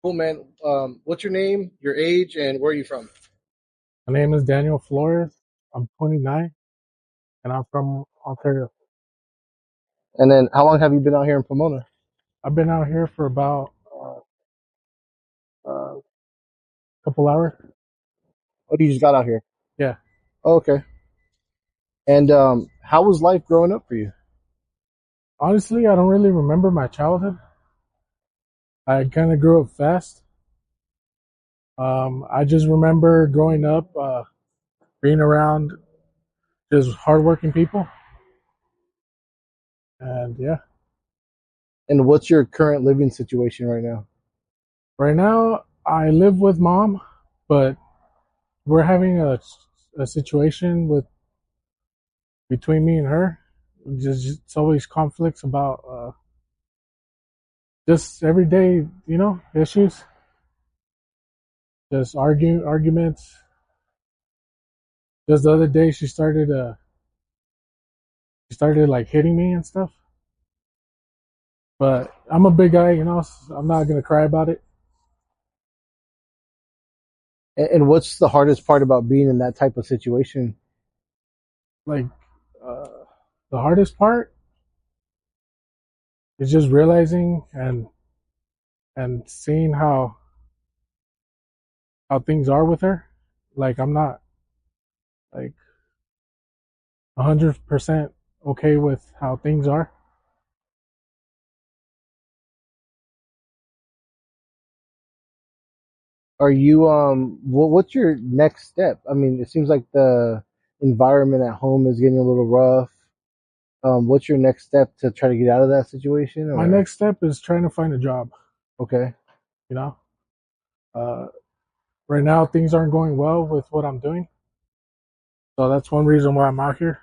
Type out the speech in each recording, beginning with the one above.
Cool, man. What's your name, your age, and where are you from? My name is Daniel Flores. I'm 29 and I'm from Ontario. And then, how long have you been out here in Pomona? I've been out here for about a couple hours. Oh, you just got out here. Yeah. Oh, okay. And how was life growing up for you? Honestly, I don't really remember my childhood. I kind of grew up fast. I just remember growing up, being around just hardworking people. And yeah, And what's your current living situation right now? right now I live with mom, but we're having a situation with between me and her. Just it's always conflicts about just everyday, issues. Just arguments. Just the other day, she started like hitting me and stuff. But I'm a big guy, so I'm not gonna cry about it. And what's the hardest part about being in that type of situation? Like uh, the hardest part is just realizing and seeing how things are with her. Like I'm not like 100% okay with how things are. Are you what's your next step? I mean, it seems like the environment at home is getting a little rough. What's your next step to try to get out of that situation? My Or next step is trying to find a job. okay, You know, uh, right now things aren't going well with what I'm doing, so that's one reason why I'm out here.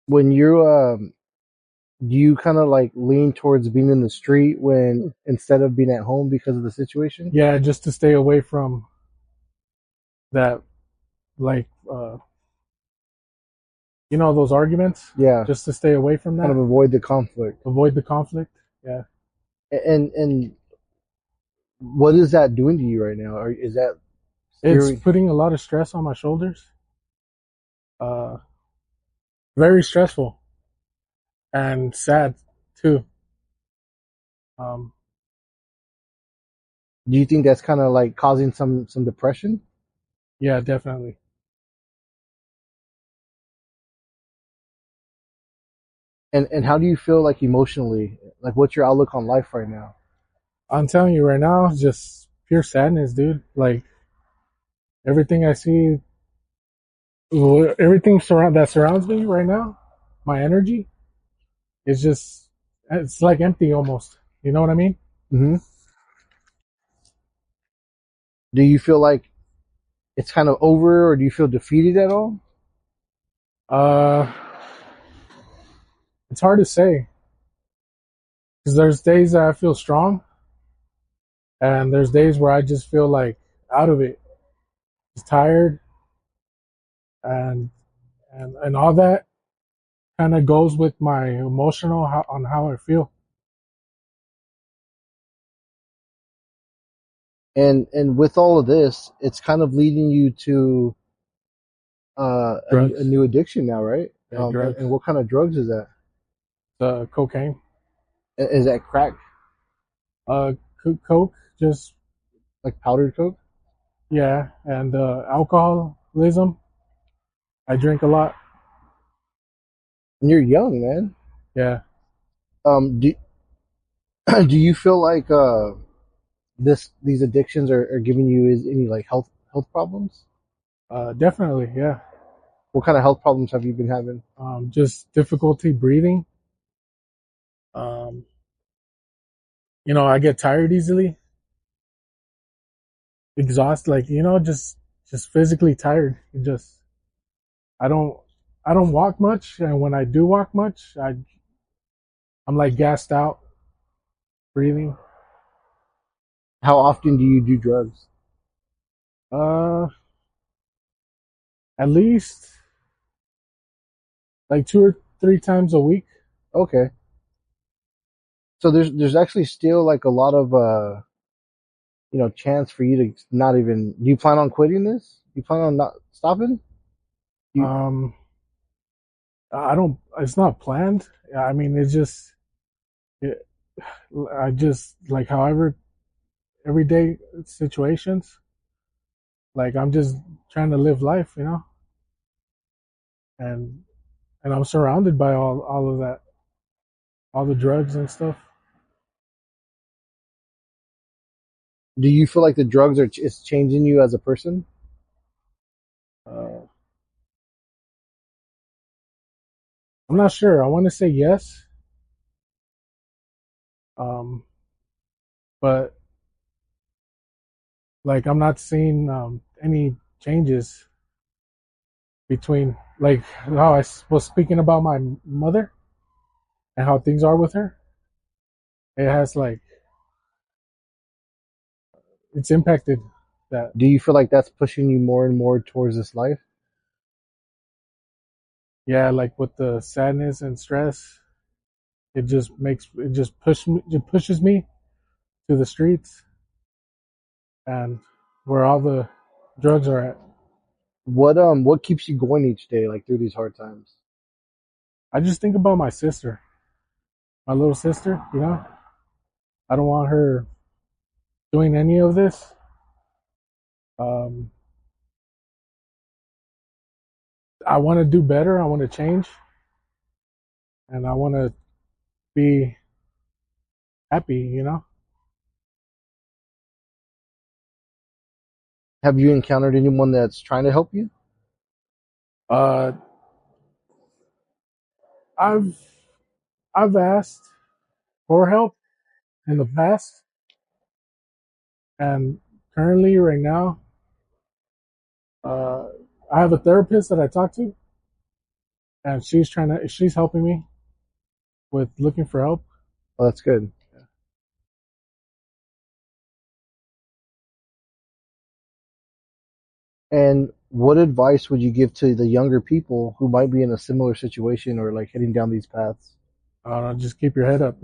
when you do you kind of like lean towards being in the street when instead of being at home because of the situation? Yeah, just to stay away from that, like those arguments, Yeah, just to stay away from kind of that, avoid the conflict. avoid the conflict. Yeah, And what is that doing to you right now? Or is that it's steering? putting a lot of stress on my shoulders. uh Very stressful and sad too. um Do you think that's kind of like causing some depression? yeah, definitely. And how do you feel like emotionally? Like, what's your outlook on life right now? I'm telling you right now, just pure sadness, dude. Like everything I see, everything that surrounds me right now, my energy is just, it's like empty almost. You know what I mean? Hmm. Do you feel like it's kind of over, or do you feel defeated at all? uh it's hard to say because there's days that I feel strong, and there's days where I just feel like out of it, just tired, and and all that kind of goes with my emotional on how I feel. And with all of this, it's kind of leading you to a Drugs. new addiction now, right? Yeah, drugs. And what kind of drugs is that? The cocaine. Is that crack, uh Coke, just, like powdered coke? yeah, and alcoholism. I drink a lot. And you're young, man. Yeah. Do do you feel like these addictions are giving you is any like health problems? Definitely, yeah. What kind of health problems have you been having? Just difficulty breathing. um I get tired easily, exhausted, like, just physically tired. I don't I don't walk much, and when I do walk much, I'm like gassed out breathing. How often do you do drugs? uh at least like 2 or 3 times a week. Okay. So there's actually still like a lot of chance for you to not even. Do you plan on quitting this? You plan on not stopping? You Um, I don't. It's not planned. I mean, it's just. It, I just like however everyday situations. Like I'm just trying to live life, and I'm surrounded by all of that, all the drugs and stuff. do you feel like the drugs are is changing you as a person? Uh, I'm not sure. I want to say yes, um, but like I'm not seeing any changes between like how was speaking about my mother and how things are with her. It has like it's impacted that. Do you feel like that's pushing you more and more towards this life? Yeah, like with the sadness and stress, it just pushes me to the streets and where all the drugs are at. What keeps you going each day, like through these hard times? I just think about my sister, my little sister. I don't want her doing any of this. Um, I want to do better. I want to change, and I want to be happy. Have you encountered anyone that's trying to help you? Uh, I've I've asked for help in the past, and currently, right now, uh, I have a therapist that I talk to, and she's helping me with looking for help. Oh, that's good. And what advice would you give to the younger people who might be in a similar situation or like heading down these paths? Just keep your head up.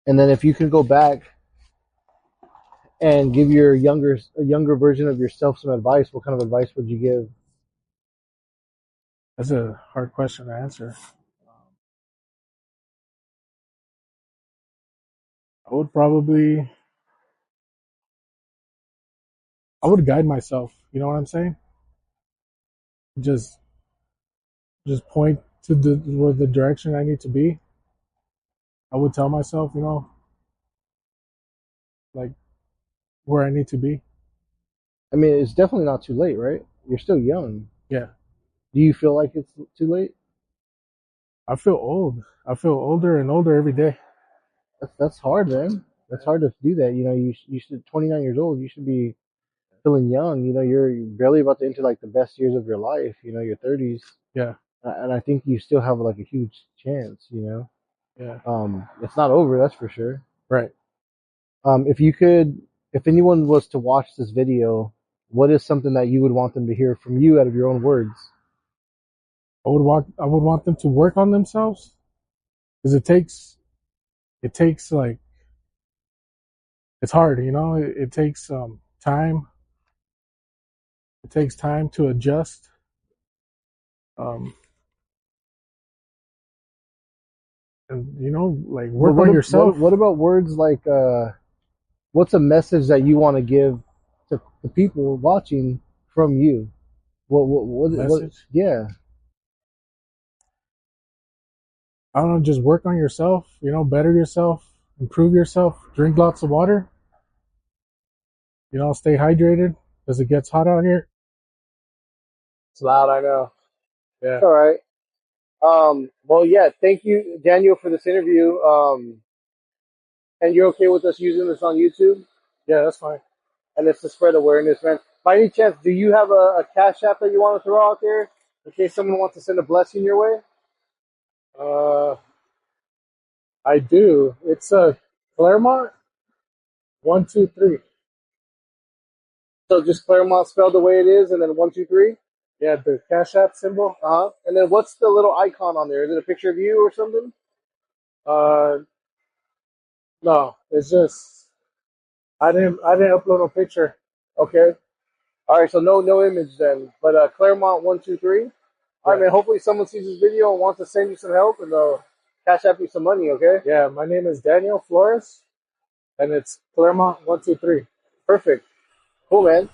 And then if you could go back and give your younger version of yourself some advice, what kind of advice would you give? That's a hard question to answer. I would probably I would guide myself. You know what I'm saying? Just just point to the where the direction I need to be. I would tell myself, like where I need to be. I mean, it's definitely not too late, right? You're still young. Yeah. Do you feel like it's too late? I feel old. I feel older and older every day. That's hard, man. That's hard to do that. You should 29 years old. You should be feeling young. You're barely about to enter like the best years of your life. Your 30s, Yeah. and I think you still have like a huge chance. Yeah. It's not over, that's for sure. Right. If you could, if anyone was to watch this video, what is something that you would want them to hear from you out of your own words? I would want them to work on themselves because it takes like it's hard. It takes time. It takes time to adjust. Um, and like But work on yourself. what about words like what's a message that you want to give to the people watching from you? What Message. yeah. I don't know. Just work on yourself. Better yourself. Improve yourself. Drink lots of water. Stay hydrated because it gets hot out here. It's loud. I know. Yeah. All right. Well, yeah, thank you, Daniel, for this interview. And you're okay with us using this on YouTube? Yeah, that's fine. And it's to spread awareness, man. By any chance, do you have a cash app that you want to throw out there in case someone wants to send a blessing your way? Uh, I do. It's Claremont 123. So just Claremont spelled the way it is, and then 123. Yeah, the Cash App symbol. Uh huh. And then what's the little icon on there? Is it a picture of you or something? Uh, no, it's just I didn't upload no picture. Okay. All right. So no image then. But Claremont 123. All right, Yeah, man. Hopefully someone sees this video and wants to send you some help and cash app you some money. Okay. yeah. My name is Daniel Flores, and it's Claremont 123. Perfect. Cool, man.